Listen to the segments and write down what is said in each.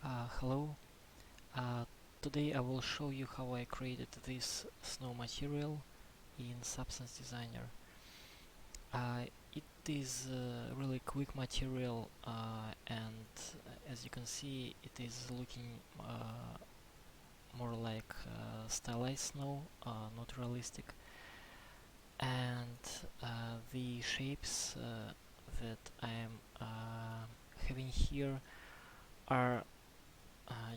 Hello. Uh, Today I will show you how I created this snow material in Substance Designer. It is a really quick material and as you can see it is looking more like stylized snow, not realistic. And the shapes that I am having here are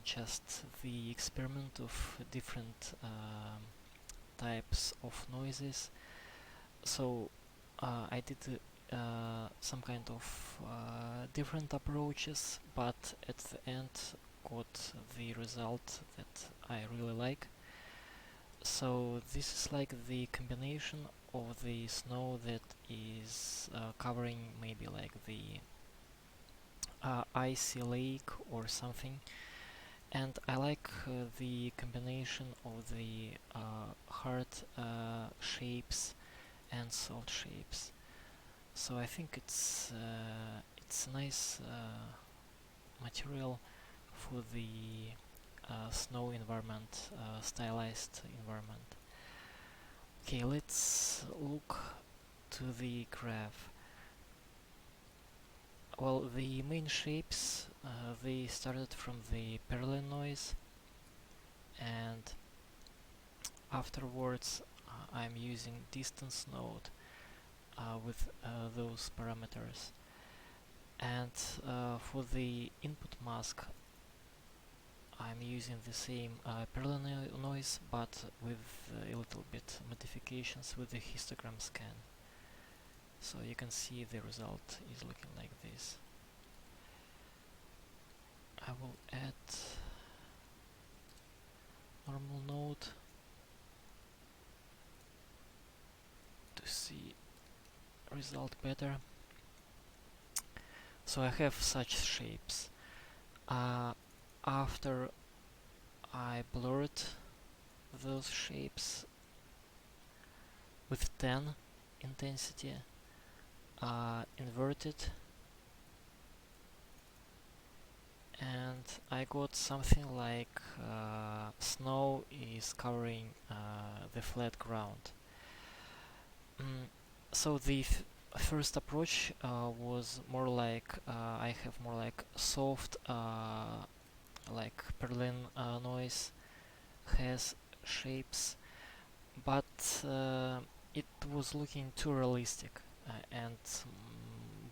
just the experiment of different types of noises. So I did some kind of different approaches, but at the end got the result that I really like. So this is like the combination of the snow that is covering maybe like the icy lake or something. And I like the combination of the hard shapes and soft shapes. So I think it's a nice material for the snow environment, stylized environment. Okay, let's look to the graph. Well, the main shapes they started from the parallel noise, and afterwards I'm using distance node with those parameters. And for the input mask I'm using the same parallel noise, but with a little bit modifications with the histogram scan. So you can see the result is looking like this. I will add normal node to see result better. So I have such shapes. After I blurred those shapes with 10 intensity, inverted, and I got something like snow is covering the flat ground. So the first approach was more like I have more like soft like Berlin noise has shapes, but it was looking too realistic and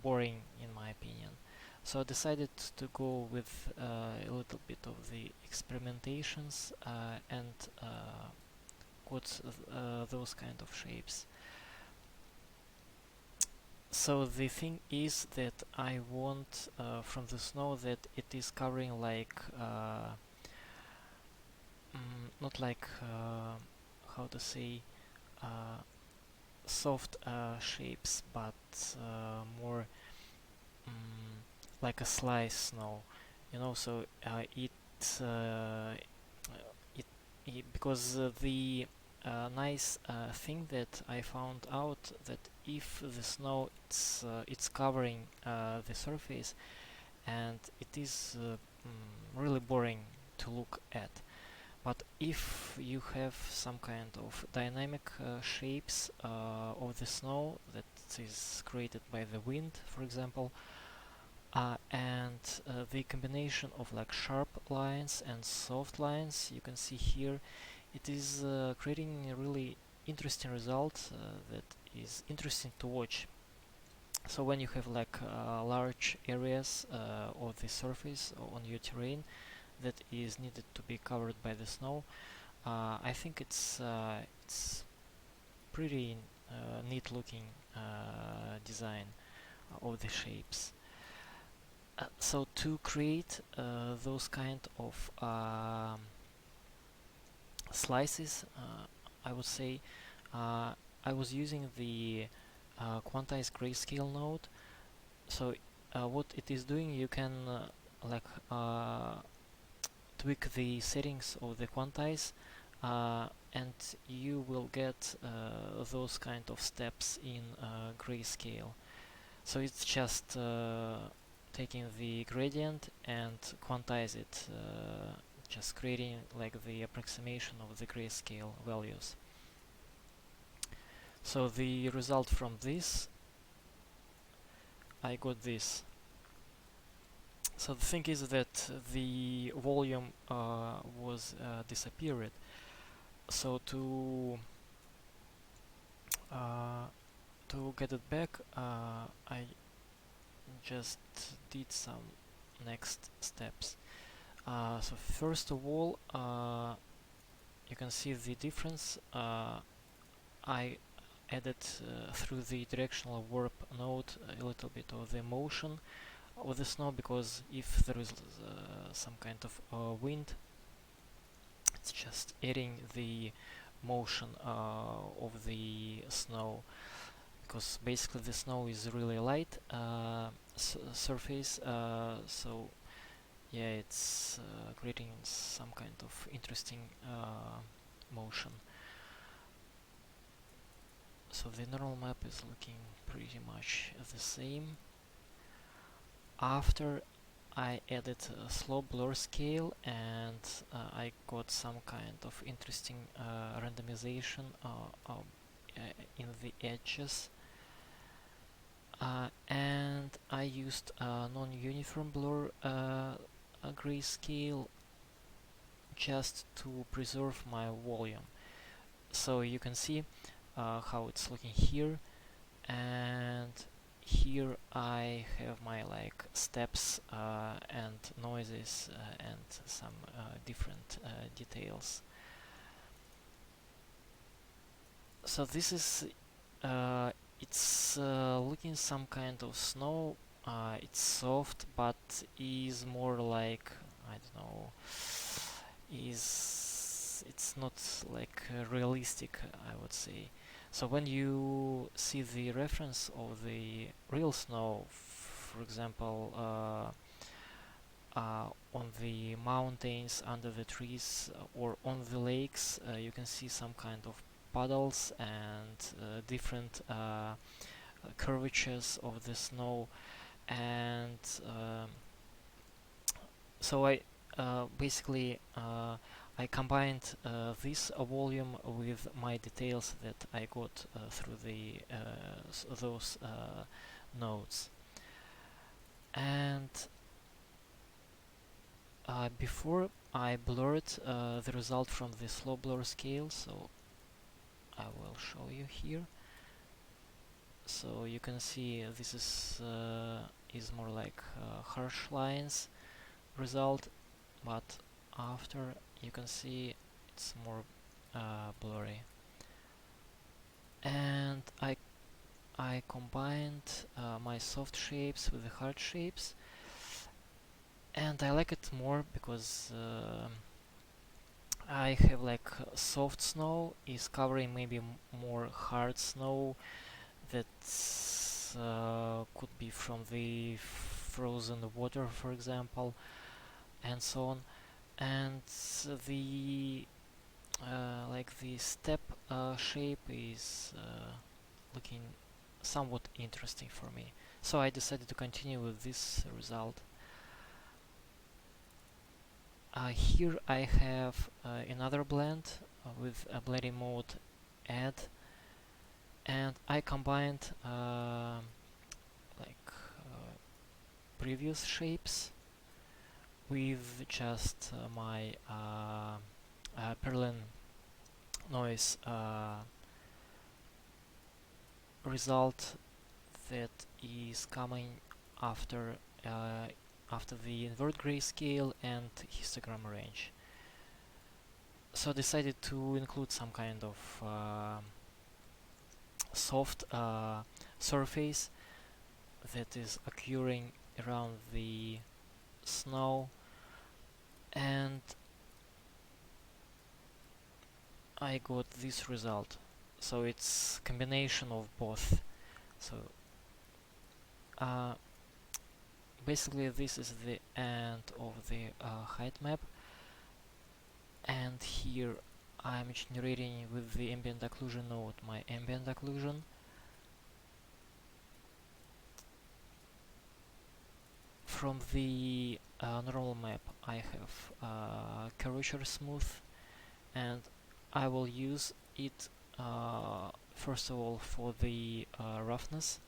boring in my opinion. So I decided to go with a little bit of the experimentations and got those kind of shapes. So the thing is that I want from the snow that it is covering like not like how to say uh, soft shapes, but more like a slice snow, you know. So uh, because the nice thing that I found out that if the snow it's covering the surface and it is really boring to look at. But if you have some kind of dynamic shapes of the snow that is created by the wind, for example, and the combination of like sharp lines and soft lines, you can see here, it is creating a really interesting result that is interesting to watch. So when you have like large areas of the surface on your terrain that is needed to be covered by the snow, I think it's pretty neat looking design of the shapes. So to create those kind of slices, I would say I was using the Quantized grayscale node. So what it is doing, you can like tweak the settings of the Quantize and you will get those kind of steps in grayscale. So it's just taking the gradient and quantize it, just creating like the approximation of the grayscale values. So the result from this, I got this. So the thing is that the volume was disappeared. So to get it back, I just did some next steps. So first of all, you can see the difference. I added through the directional warp node a little bit of the motion of the snow, because if there is some kind of wind, it's just adding the motion of the snow, because basically the snow is really light surface, so yeah, it's creating some kind of interesting motion. So the normal map is looking pretty much the same. After I added a slow blur scale, and I got some kind of interesting randomization in the edges, and I used a non-uniform blur grayscale just to preserve my volume. So you can see how it's looking here, and here I have my like steps and noises and some different details. So this is it's looking some kind of snow. It's soft, but is more like, I don't know, it's not like realistic, I would say. So when you see the reference of the real snow, for example, on the mountains, under the trees, or on the lakes, you can see some kind of puddles and different curvatures of the snow. And so I basically I combined this volume with my details that I got through the those nodes. And before I blurred the result from the slow blur scale, so I will show you here. So you can see this is more like harsh lines result, but after you can see it's more blurry. And I combined my soft shapes with the hard shapes, and I like it more because I have like soft snow is covering maybe more hard snow that could be from the frozen water, for example, and so on. And the like the step shape is looking somewhat interesting for me, so I decided to continue with this result. Here I have another blend with a blending mode add, and I combined like previous shapes with just my Perlin noise result that is coming after after the invert grayscale and histogram range. So I decided to include some kind of soft surface that is occurring around the snow, and I got this result. So it's combination of both. So basically this is the end of the height map, and here I'm generating with the ambient occlusion node my ambient occlusion. from the normal map I have curvature smooth, and I will use it first of all for the roughness.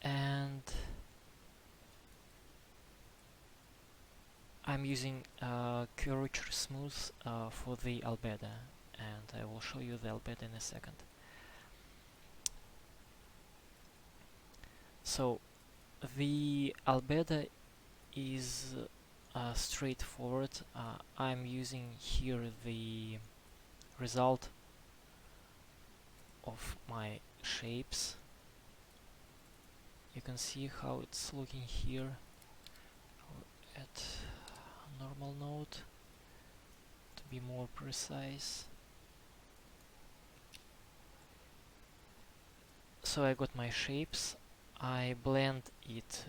And I'm using curvature smooth for the albedo, and I will show you the albedo in a second. So the albedo is straightforward. I'm using here the result of my shapes. You can see how it's looking here at normal node to be more precise. So I got my shapes. I blend it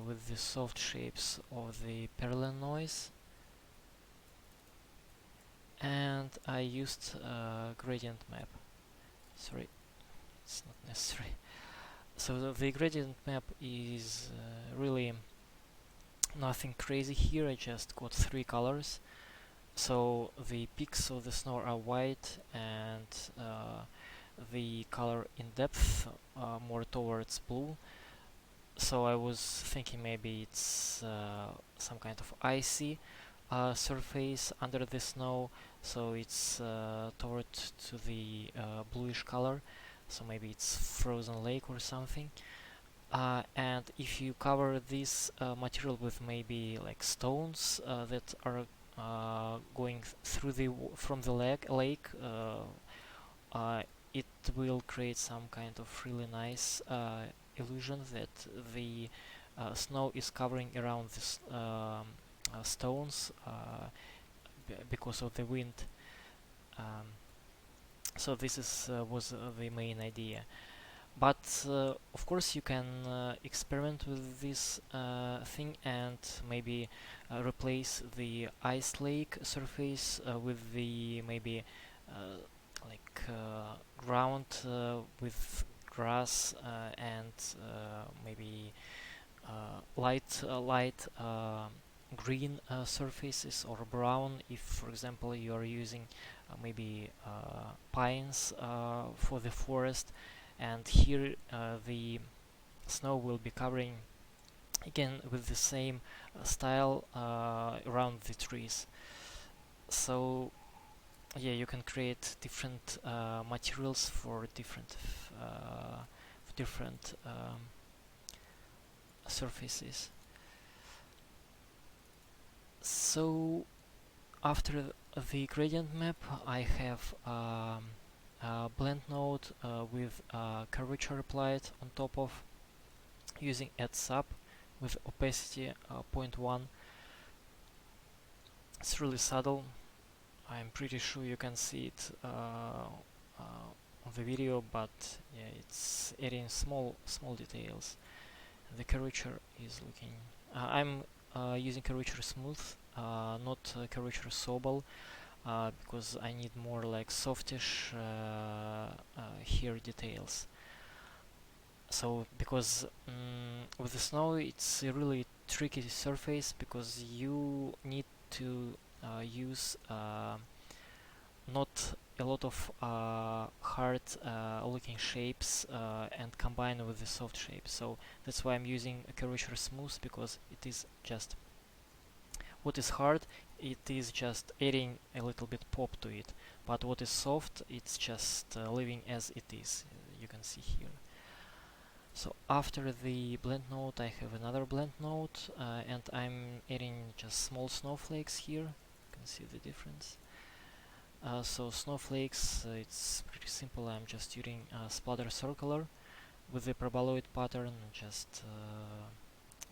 with the soft shapes of the parallel noise, and I used gradient map. Sorry, it's not necessary. So the gradient map is really nothing crazy here. I just got 3 colors. So the peaks of the snow are white, and the color in depth more towards blue. So I was thinking maybe it's some kind of icy surface under the snow, so it's toward to the bluish color, so maybe it's frozen lake or something. And if you cover this material with maybe like stones that are going through the from the lake, it will create some kind of really nice illusion that the snow is covering around this stones because of the wind. Um, so this is was the main idea. But of course you can experiment with this thing and maybe replace the ice lake surface with the maybe like ground with grass and maybe light green surfaces, or brown if for example you are using maybe pines for the forest, and here the snow will be covering again with the same style around the trees. So yeah, you can create different materials for different surfaces. So after the gradient map, I have a blend node with curvature applied on top of, using add sub with opacity 0.1. It's really subtle. I'm pretty sure you can see it on the video, but yeah, it's adding small details. The curvature is looking. I'm using curvature smooth, not curvature sobel, because I need more like softish here details. So because with the snow it's a really tricky surface, because you need to use not a lot of hard looking shapes and combine with the soft shapes. So that's why I'm using a curvature smooth, because it is just what is hard, it is just adding a little bit pop to it, but what is soft, it's just leaving as it is. You can see here. So after the blend node I have another blend node, and I'm adding just small snowflakes here. You can see the difference. So snowflakes, it's pretty simple. I'm just using splatter circular with the paraboloid pattern, just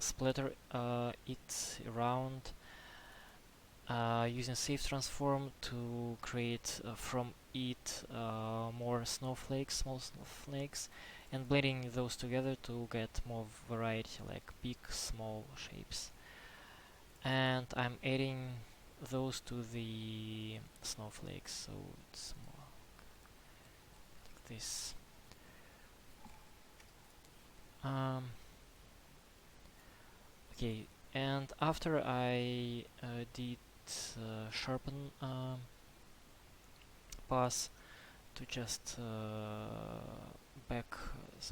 splatter it around using safe transform to create from it more snowflakes, small snowflakes, and blending those together to get more variety, like big, small shapes. And I'm adding those to the snowflakes, so it's more like this. Okay, and after I did sharpen pass to just back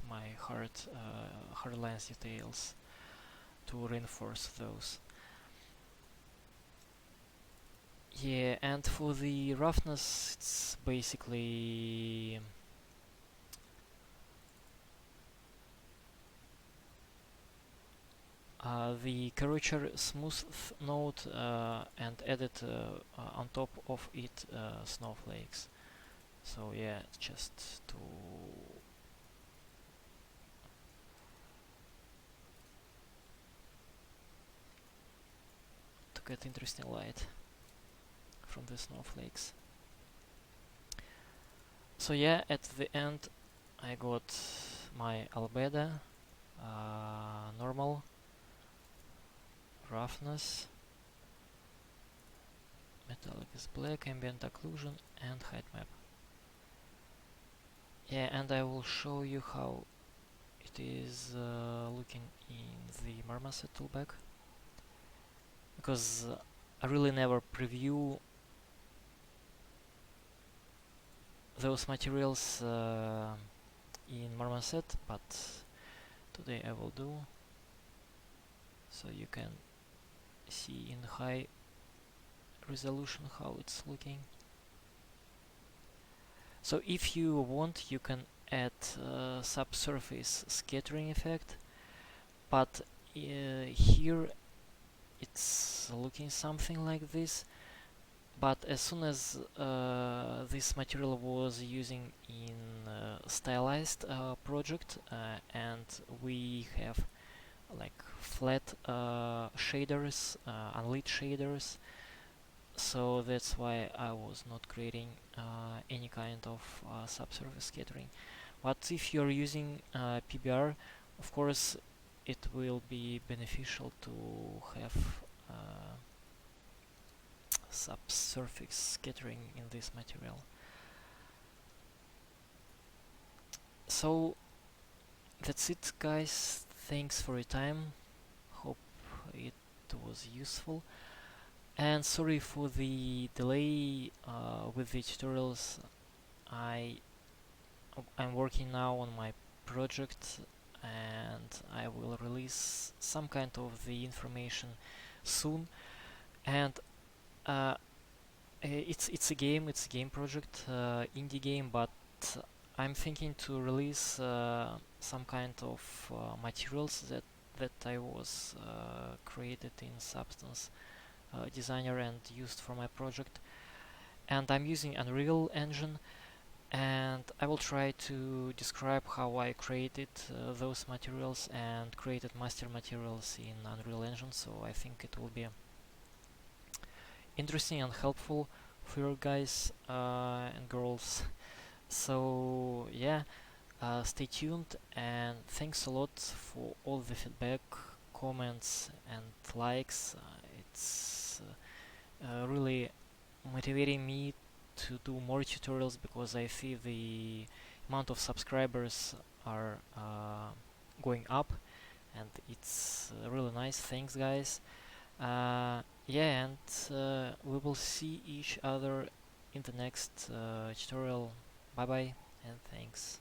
my hard lines details to reinforce those. Yeah, and for the roughness, it's basically the curvature smooth node and added on top of it snowflakes. So yeah, just to get interesting light from the snowflakes. So yeah, at the end I got my albedo, normal, roughness, metallic is black, ambient occlusion, and height map. Yeah, and I will show you how it is looking in the Marmoset toolback, because I really never preview those materials in Marmoset, but today I will do, so you can see in high resolution how it's looking. So if you want, you can add subsurface scattering effect, but here it's looking something like this. But as soon as this material was using in Stylized project, and we have like flat shaders, unlit shaders, so that's why I was not creating any kind of subsurface scattering. But if you're using PBR, of course it will be beneficial to have subsurface scattering in this material. So that's it, guys. Thanks for your time. Hope it was useful. And sorry for the delay with the tutorials. I'm working now on my project, and I will release some kind of the information soon. And it's a game project, indie game, but I'm thinking to release some kind of materials that I was created in Substance Designer and used for my project. And I'm using Unreal Engine, and I will try to describe how I created those materials and created master materials in Unreal Engine, so I think it will be interesting and helpful for you guys and girls. So yeah, stay tuned, and thanks a lot for all the feedback, comments and likes. It's really motivating me to do more tutorials, because I see the amount of subscribers are going up, and it's really nice. Thanks, guys. Yeah, and we will see each other in the next tutorial. Bye bye, and thanks.